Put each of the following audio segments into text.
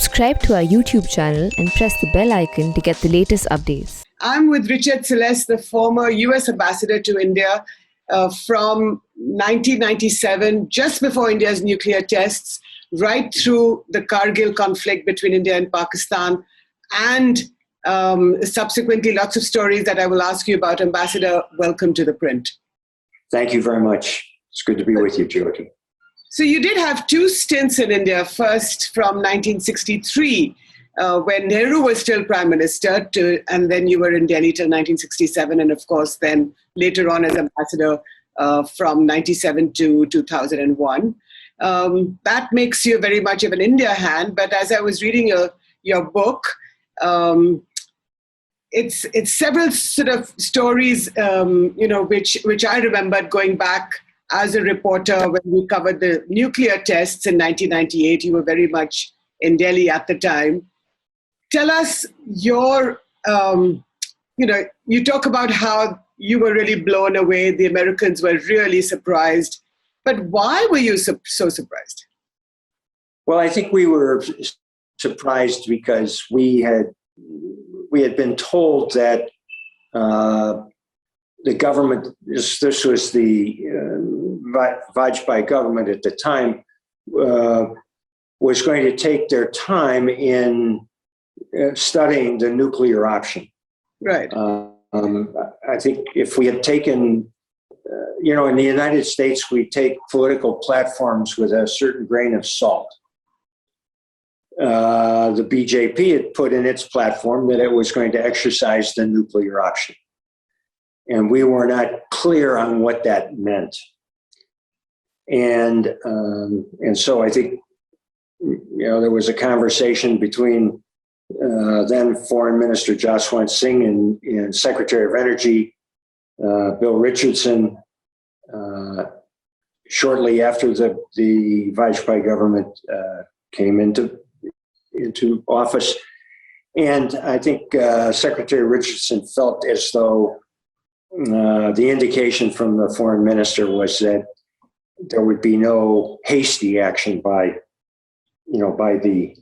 Subscribe to our YouTube channel and press the bell icon to get the latest updates. I'm with Richard Celeste, the former US ambassador to India from 1997, just before India's nuclear tests, right through the Kargil conflict between India and Pakistan, and subsequently lots of stories that I will ask you about. Ambassador, welcome to ThePrint. Thank you very much. It's good to be with you, Jyoti. So you did have two stints in India, first from 1963, when Nehru was still prime minister, and then you were in Delhi till 1967, and of course then later on as ambassador from 97 to 2001. That makes you very much of an India hand, but as I was reading your book, it's several sort of stories, which I remembered going back as a reporter when we covered the nuclear tests in 1998. You were very much in Delhi at the time. Tell us your, you talk about how you were really blown away. The Americans were really surprised. But why were you so surprised? Well, I think we were surprised because we had been told that the government, this was the Vajpayee government at the time, was going to take their time in studying the nuclear option. Right. I think if we had taken, in the United States, we take political platforms with a certain grain of salt. The BJP had put in its platform that it was going to exercise the nuclear option. And we were not clear on what that meant. And so I think, there was a conversation between then Foreign Minister Jaswant Singh and Secretary of Energy, Bill Richardson, shortly after the Vajpayee government came into office. And I think Secretary Richardson felt as though the indication from the foreign minister was that there would be no hasty action by the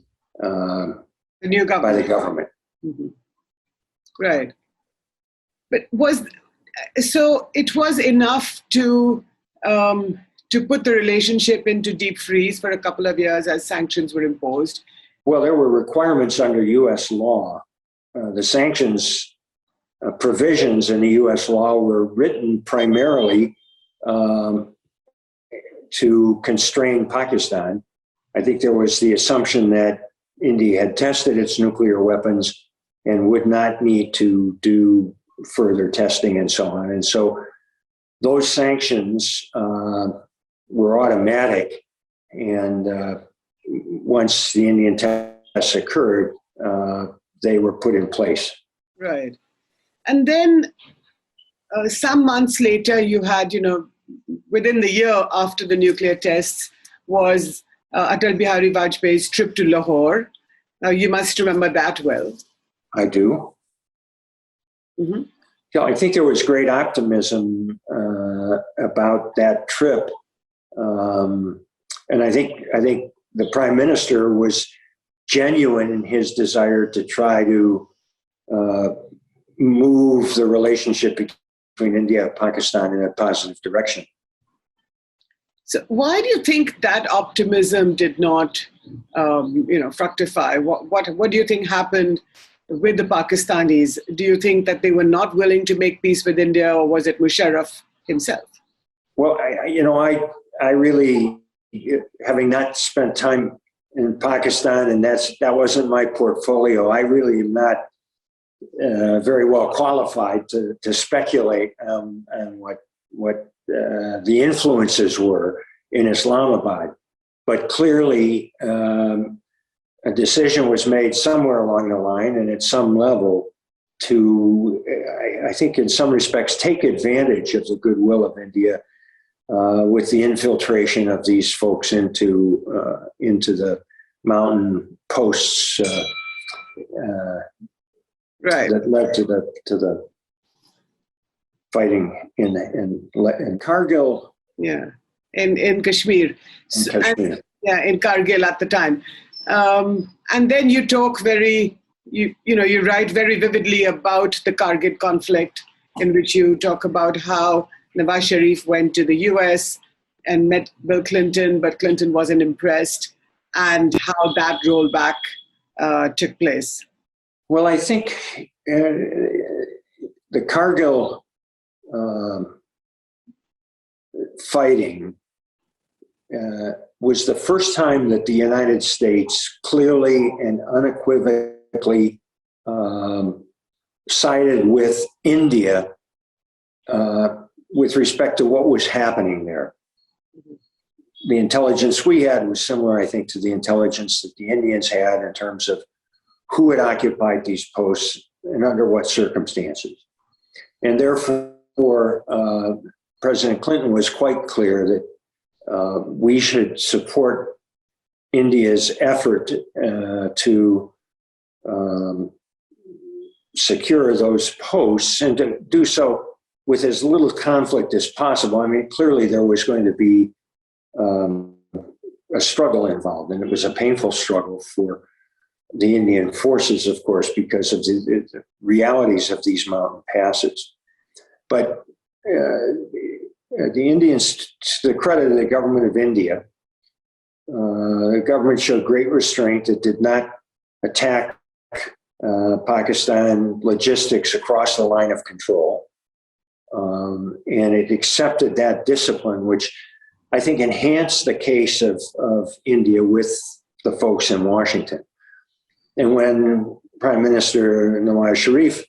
new government. By the government. Mm-hmm. Right. But it was enough to put the relationship into deep freeze for a couple of years as sanctions were imposed? Well, there were requirements under U.S. law. The sanctions provisions in the U.S. law were written primarily to constrain Pakistan. I think there was the assumption that India had tested its nuclear weapons and would not need to do further testing and so on. And so those sanctions were automatic. And once the Indian tests occurred, they were put in place. Right. And then some months later, you had, within the year after the nuclear tests, was Atal Bihari Vajpayee's trip to Lahore. Now, you must remember that well. I do. Mm-hmm. I think there was great optimism about that trip. And I think the Prime Minister was genuine in his desire to try to move the relationship between India and Pakistan in a positive direction. So why do you think that optimism did not, fructify? What do you think happened with the Pakistanis? Do you think that they were not willing to make peace with India, or was it Musharraf himself? Well, I really, having not spent time in Pakistan, and that wasn't my portfolio, I really am not very well qualified to speculate on what the influences were in Islamabad. But clearly, a decision was made somewhere along the line and at some level to, I think in some respects, take advantage of the goodwill of India with the infiltration of these folks into the mountain posts right. that led to the fighting in Kargil. Yeah, in Kashmir. In Kashmir. In Kargil at the time. And then you talk you write very vividly about the Kargil conflict, in which you talk about how Nawaz Sharif went to the US and met Bill Clinton, but Clinton wasn't impressed, and how that rollback took place. Well, I think the Kargil fighting was the first time that the United States clearly and unequivocally sided with India with respect to what was happening there. The intelligence we had was similar, I think, to the intelligence that the Indians had in terms of who had occupied these posts and under what circumstances. And therefore, President Clinton was quite clear that we should support India's effort to secure those posts, and to do so with as little conflict as possible. I mean, clearly there was going to be a struggle involved, and it was a painful struggle for the Indian forces, of course, because of the realities of these mountain passes. But the Indians, to the credit of the government of India, the government showed great restraint. It did not attack Pakistan logistics across the line of control. And it accepted that discipline, which I think enhanced the case of India with the folks in Washington. And when Prime Minister Nawaz Sharif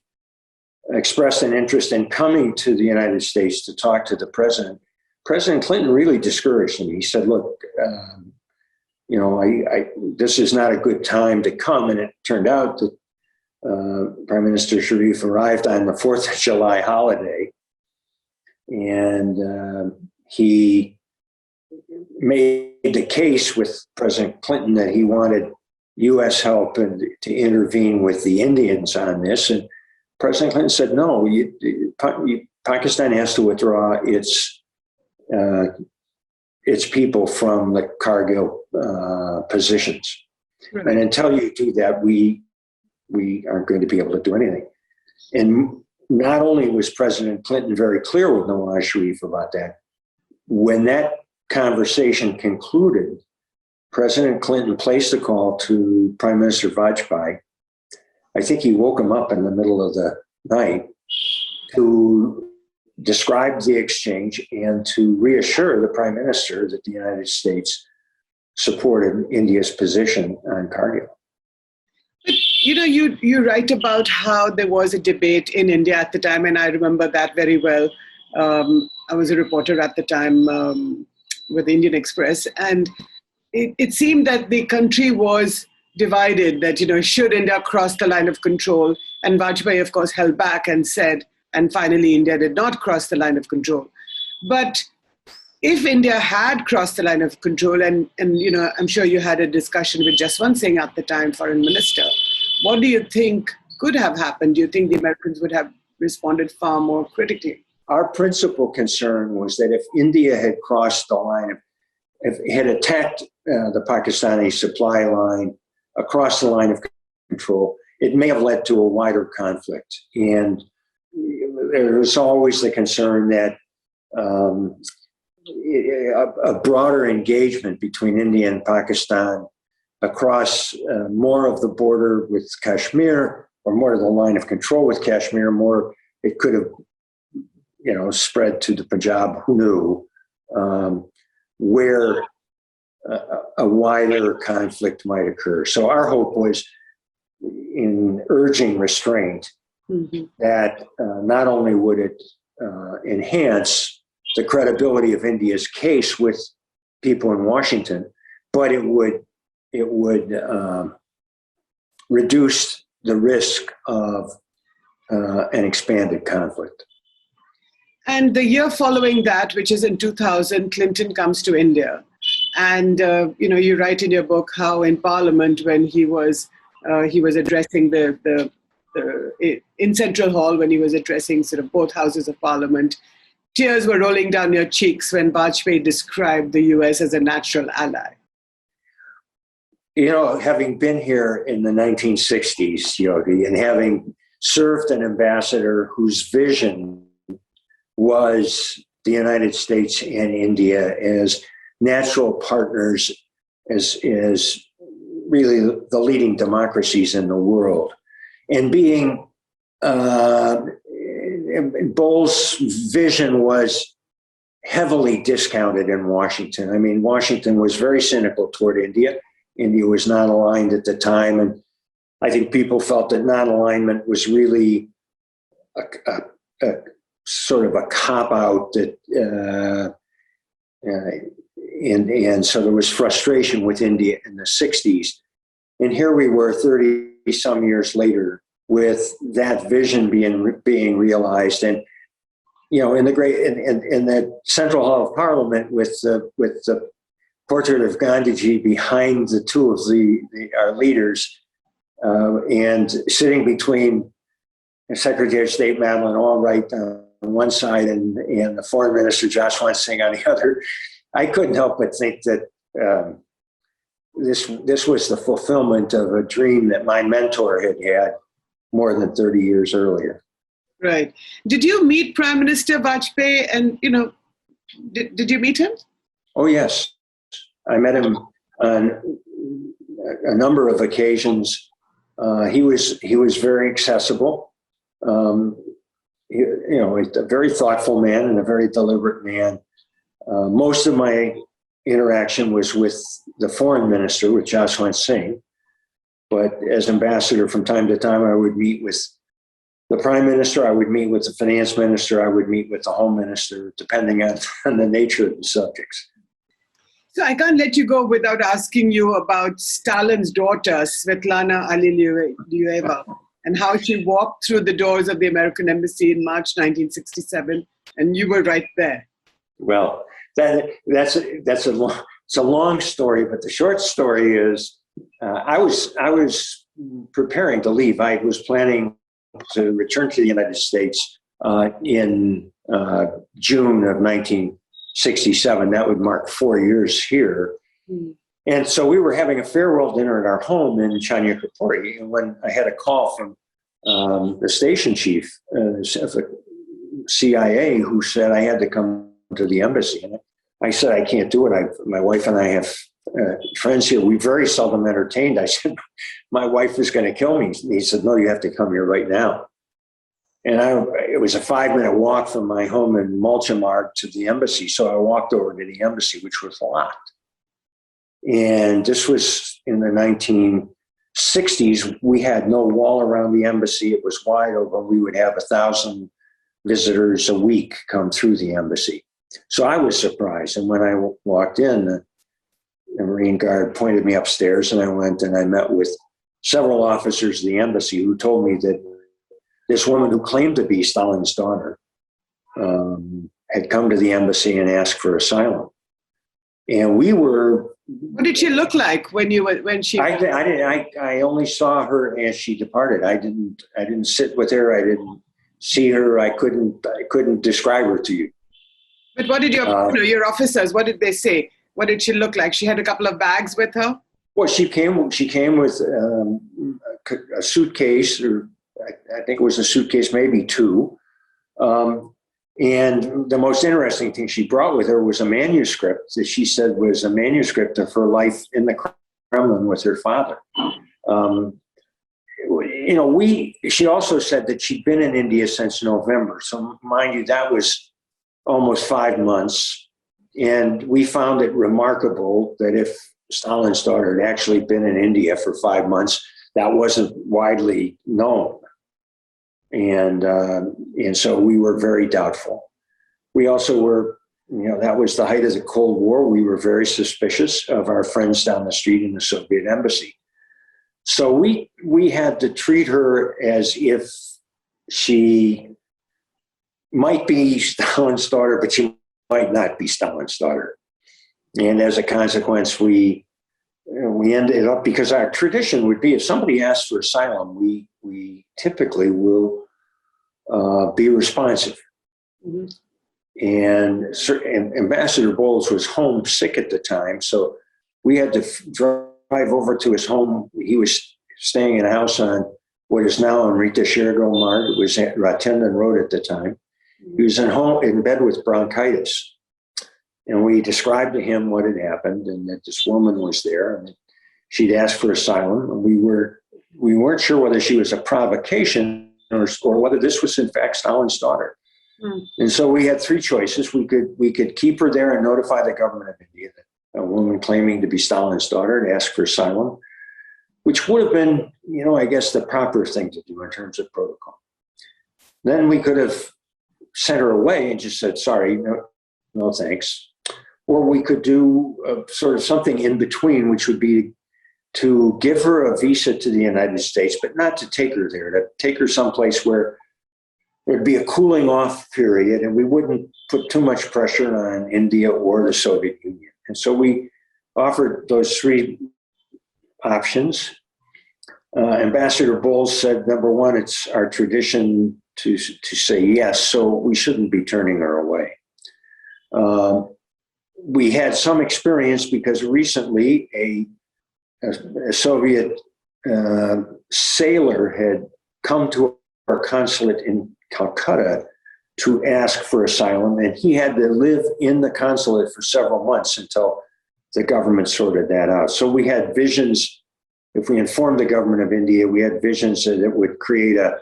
expressed an interest in coming to the United States to talk to the president, President Clinton really discouraged him. He said, look, this is not a good time to come. And it turned out that Prime Minister Sharif arrived on the 4th of July holiday, and he made the case with President Clinton that he wanted U.S. help and to intervene with the Indians on this. And President Clinton said, no, Pakistan has to withdraw its people from the Kargil positions. Right. And until you do that, we aren't going to be able to do anything. And not only was President Clinton very clear with Nawaz Sharif about that, when that conversation concluded, President Clinton placed a call to Prime Minister Vajpayee. I think he woke him up in the middle of the night to describe the exchange and to reassure the Prime Minister that the United States supported India's position on Kargil. You write about how there was a debate in India at the time, and I remember that very well. I was a reporter at the time with the Indian Express, and it seemed that the country was divided, that, should India cross the line of control? And Vajpayee, of course, held back and said, and finally India did not cross the line of control. But if India had crossed the line of control, and I'm sure you had a discussion with Jaswant Singh at the time, Foreign Minister, what do you think could have happened? Do you think the Americans would have responded far more critically? Our principal concern was that if India had crossed the line, if it had attacked the Pakistani supply line across the line of control, it may have led to a wider conflict. And there was always the concern that a broader engagement between India and Pakistan across more of the border with Kashmir, or more of the line of control with Kashmir, more it could have spread to the Punjab, who knew, where a wider conflict might occur. So our hope was, in urging restraint, that not only would it enhance the credibility of India's case with people in Washington, but it would reduce the risk of an expanded conflict. And the year following that, which is in 2000, Clinton comes to India. And, you write in your book how in Parliament, when he was addressing in Central Hall, when he was addressing sort of both houses of Parliament, tears were rolling down your cheeks when Vajpayee described the US as a natural ally. having been here in the 1960s, Yogi, and having served an ambassador whose vision was the United States and India as natural partners, as really the leading democracies in the world, and being Bowles' vision was heavily discounted in Washington. I mean, Washington was very cynical toward India. India was not aligned at the time, and I think people felt that non-alignment was really a sort of a cop-out that, and so there was frustration with India in the 60s. And here we were 30 some years later with that vision being realized. And, in the in the Central Hall of Parliament with the portrait of Gandhiji behind the two of our leaders, and sitting between Secretary of State Madeleine Albright on one side and the Foreign Minister Jaswant Singh on the other, I couldn't help but think that this was the fulfillment of a dream that my mentor had more than 30 years earlier. Right. Did you meet Prime Minister Vajpayee? And did you meet him? Oh, yes, I met him on a number of occasions. He was very accessible. A very thoughtful man and a very deliberate man. Most of my interaction was with the foreign minister, with Jaswant Singh. But as ambassador, from time to time, I would meet with the prime minister, I would meet with the finance minister, I would meet with the home minister, depending on the nature of the subjects. So I can't let you go without asking you about Stalin's daughter, Svetlana Alliluyeva, and how she walked through the doors of the American embassy in March 1967, and you were right there. Well, it's a long story, but the short story is I was preparing to leave. I was planning to return to the United States in June of 1967. That would mark 4 years here. Mm. And so we were having a farewell dinner at our home in Chanyakapuri, and when I had a call from the station chief of the CIA, who said I had to come to the embassy. And I said, I can't do it. My wife and I have friends here. We very seldom entertained. I said, my wife is going to kill me. He said, no, you have to come here right now. And it was a 5-minute walk from my home in Mulchamar to the embassy. So I walked over to the embassy, which was locked. And this was in the 1960s. We had no wall around the embassy. It was wide open. We would have 1,000 visitors a week come through the embassy. So I was surprised. And when I walked in, the Marine Guard pointed me upstairs, and I went and I met with several officers of the embassy who told me that this woman who claimed to be Stalin's daughter had come to the embassy and asked for asylum. And we were... What did she look like when she... I only saw her as she departed. I didn't sit with her. I didn't see her. I couldn't describe her to you. But what did your officers, what did they say? What did she look like? She had a couple of bags with her? Well, she came with a suitcase, or I think it was a suitcase, maybe two. And the most interesting thing she brought with her was a manuscript that she said was a manuscript of her life in the Kremlin with her father. She also said that she'd been in India since November. So mind you, that was almost 5 months. And we found it remarkable that if Stalin's daughter had actually been in India for 5 months, that wasn't widely known. And so we were very doubtful. We also were, that was the height of the Cold War. We were very suspicious of our friends down the street in the Soviet embassy. So we had to treat her as if she might be Stalin's daughter, but she might not be Stalin's daughter. And as a consequence, we ended up, because our tradition would be if somebody asks for asylum, we typically will be responsive. Mm-hmm. And Ambassador Bowles was homesick at the time, so we had to draw over to his home. He was staying in a house on what is now on Rita Shergo Mart. It was at Rottendan Road at the time. He was in bed with bronchitis. And we described to him what had happened and that this woman was there and she'd asked for asylum. And we weren't sure whether she was a provocation or whether this was in fact Stalin's daughter. And so we had three choices. We could keep her there and notify the government of India that a woman claiming to be Stalin's daughter and ask for asylum, which would have been, I guess the proper thing to do in terms of protocol. Then we could have sent her away and just said, sorry, no thanks. Or we could do sort of something in between, which would be to give her a visa to the United States, but not to take her there, to take her someplace where there'd be a cooling off period and we wouldn't put too much pressure on India or the Soviet Union. And so we offered those three options. Ambassador Bowles said, number one, it's our tradition to say yes, so we shouldn't be turning her away. We had some experience because recently a Soviet sailor had come to our consulate in Calcutta to ask for asylum, and he had to live in the consulate for several months until the government sorted that out. So we had visions, if we informed the government of India, we had visions that it would create a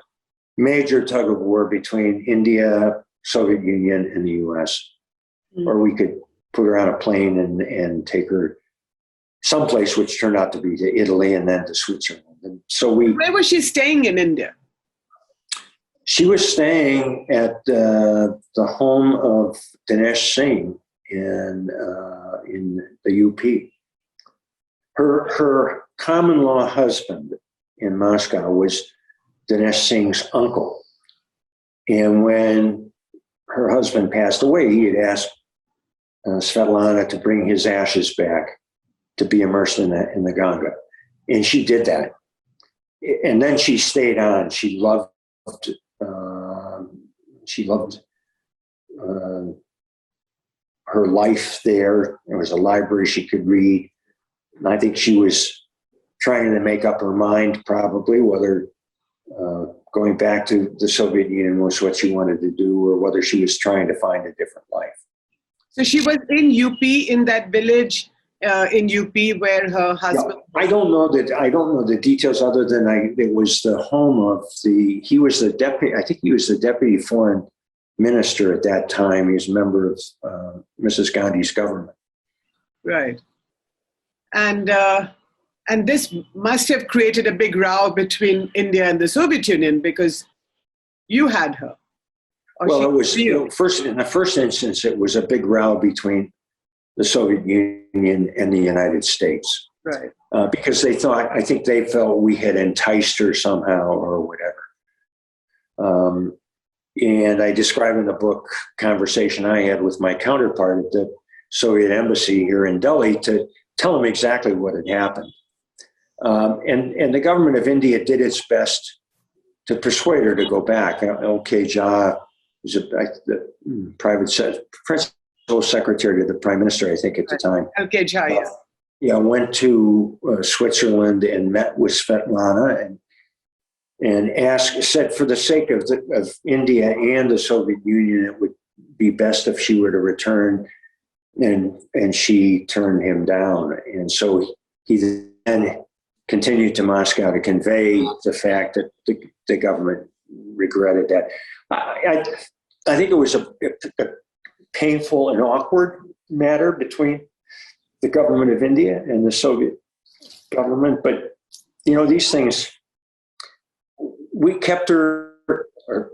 major tug of war between India, Soviet Union, and the US. Or we could put her on a plane and take her someplace, which turned out to be to Italy and then to Switzerland. And so where was she staying in India? She was staying at the home of Dinesh Singh in the UP. Her common law husband in Moscow was Dinesh Singh's uncle. And when her husband passed away, he had asked Svetlana to bring his ashes back to be immersed in the Ganga. And she did that. And then she stayed on. She loved her life there. There was a library she could read. And I think she was trying to make up her mind probably whether going back to the Soviet Union was what she wanted to do or whether she was trying to find a different life. So she was in UP, in that village in UP where her husband... Yeah, I don't know the details other than it was the home of he was the deputy foreign minister at that time. He was a member of Mrs. Gandhi's government. Right. And this must have created a big row between India and the Soviet Union because you had her. Well, it was in the first instance, it was a big row between the Soviet Union and the United States. Right. Because I think they felt we had enticed her somehow or whatever. And I describe in the book conversation I had with my counterpart at the Soviet embassy here in Delhi to tell him exactly what had happened. And the government of India did its best to persuade her to go back. L.K. Jha was the principal secretary to the prime minister, I think, at the time. L.K. Jha, yes. Yeah, went to Switzerland and met with Svetlana and said for the sake of India and the Soviet Union, it would be best if she were to return. And she turned him down. And so he then continued to Moscow to convey the fact that the government regretted that. I think it was a painful and awkward matter between the government of India and the Soviet government. But, these things, we kept her, or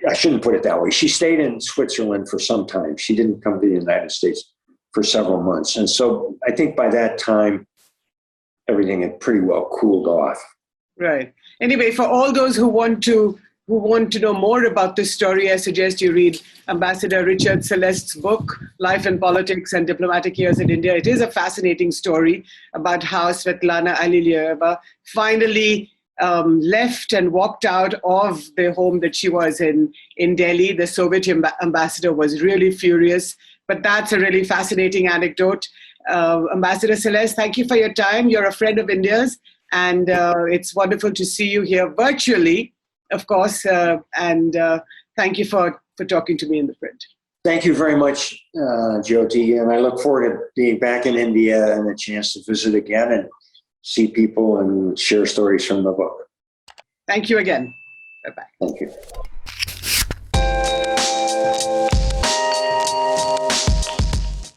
I shouldn't put it that way. She stayed in Switzerland for some time. She didn't come to the United States for several months. And so I think by that time, everything had pretty well cooled off. Right. Anyway, for all those who want to know more about this story, I suggest you read Ambassador Richard Celeste's book, Life and Politics and Diplomatic Years in India. It is a fascinating story about how Svetlana Aliliyeva finally left and walked out of the home that she was in Delhi. The Soviet ambassador was really furious, but that's a really fascinating anecdote. Ambassador Celeste, thank you for your time. You're a friend of India's, and it's wonderful to see you here virtually, of course. And thank you for talking to me in the print. Thank you very much, Jyoti, and I look forward to being back in India and a chance to visit again and see people and share stories from the book. Thank you again. Bye-bye. Thank you.